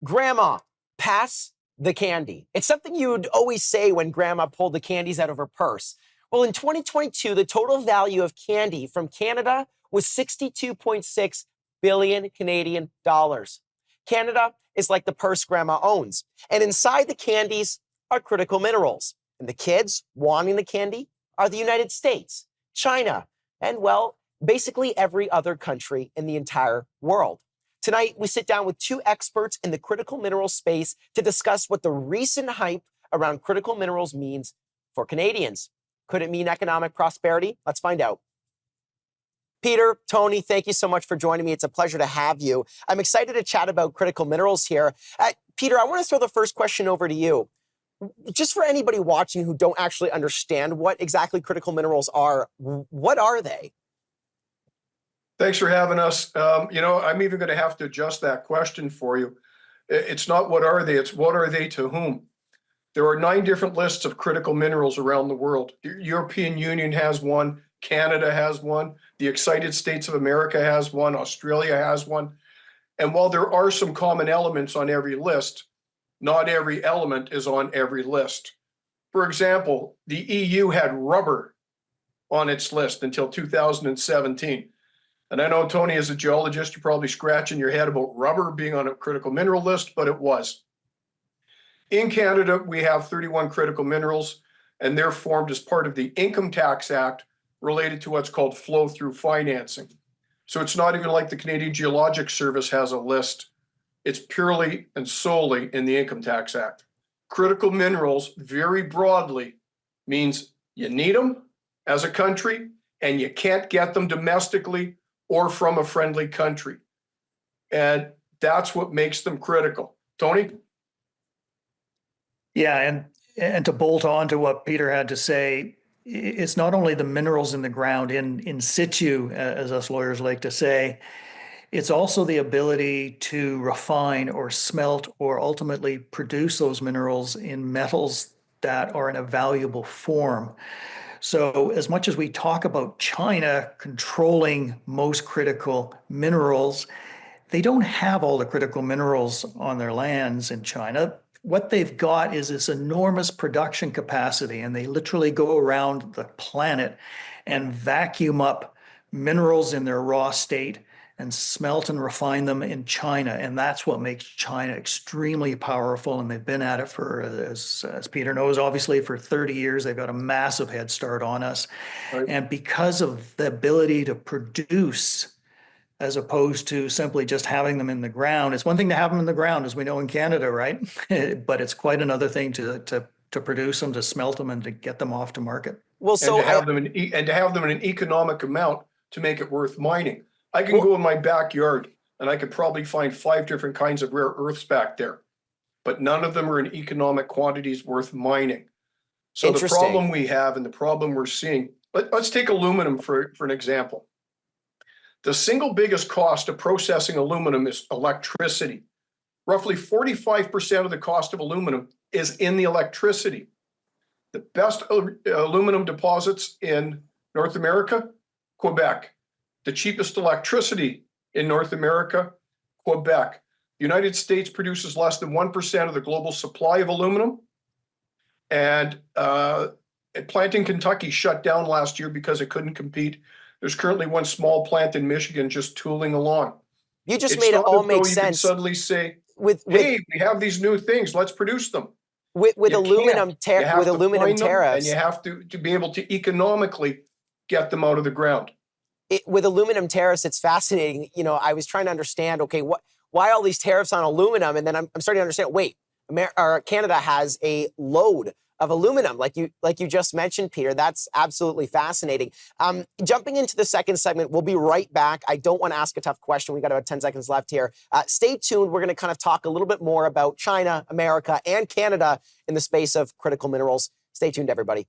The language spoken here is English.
Grandma, pass the candy. It's something you'd always say when grandma pulled the candies out of her purse. Well, in 2022, the total value of candy from Canada was 62.6 billion Canadian dollars. Canada is like the purse grandma owns. And inside the candies are critical minerals. And the kids wanting the candy are the United States, China, and well, basically every other country in the entire world. Tonight, we sit down with two experts in the critical mineral space to discuss what the recent hype around critical minerals means for Canadians. Could it mean economic prosperity? Let's find out. Peter, Tony, thank you so much for joining me. It's a pleasure to have you. I'm excited to chat about critical minerals here. Peter, I want to throw the first question over to you. Just for anybody watching who don't actually understand what exactly critical minerals are, what are they? Thanks for having us. I'm even going to have to adjust that question for you. It's not what are they, it's what are they to whom? There are 9 different lists of critical minerals around the world. The European Union has one, Canada has one, the Excited States of America has one, Australia has one. And while there are some common elements on every list, not every element is on every list. For example, the EU had rubber on its list until 2017. And I know, Tony, as a geologist, you're probably scratching your head about rubber being on a critical mineral list, but it was. In Canada, we have 31 critical minerals, and they're formed as part of the Income Tax Act related to what's called flow-through financing. So it's not even like the Canadian Geologic Service has a list. It's purely and solely in the Income Tax Act. Critical minerals, very broadly, means you need them as a country, and you can't get them domestically or from a friendly country. And that's what makes them critical. Tony? Yeah, and to bolt on to what Peter had to say, it's not only the minerals in the ground, in situ, as us lawyers like to say, it's also the ability to refine or smelt or ultimately produce those minerals in metals that are in a valuable form. So as much as we talk about China controlling most critical minerals, they don't have all the critical minerals on their lands in China. What they've got is this enormous production capacity, and they literally go around the planet and vacuum up minerals in their raw state and smelt and refine them in China. And that's what makes China extremely powerful. And they've been at it for, as Peter knows, obviously for 30 years. They've got a massive head start on us. Right. And because of the ability to produce, as opposed to simply just having them in the ground, it's one thing to have them in the ground, as we know in Canada, right? But it's quite another thing to produce them, to smelt them, and to get them off to market. Well, so and to have them in an economic amount to make it worth mining. I can go in my backyard and I could probably find 5 different kinds of rare earths back there, but none of them are in economic quantities worth mining. So the problem we have and the problem we're seeing, let's take aluminum for an example. The single biggest cost of processing aluminum is electricity. Roughly 45% of the cost of aluminum is in the electricity. The best aluminum deposits in North America, Quebec. The cheapest electricity in North America, Quebec. The United States produces less than 1% of the global supply of aluminum. And a plant in Kentucky shut down last year because it couldn't compete. There's currently one small plant in Michigan just tooling along. You just made it all make sense. You can suddenly say, hey, we have these new things, let's produce them. With aluminum tariffs. And you have to be able to economically get them out of the ground. With aluminum tariffs, it's fascinating. You know, I was trying to understand, okay, why all these tariffs on aluminum? And then I'm starting to understand, wait, Canada has a load of aluminum, like you just mentioned, Peter. That's absolutely fascinating. Jumping into the second segment, we'll be right back. I don't want to ask a tough question. We got about 10 seconds left here. Stay tuned. We're going to kind of talk a little bit more about China, America, and Canada in the space of critical minerals. Stay tuned, everybody.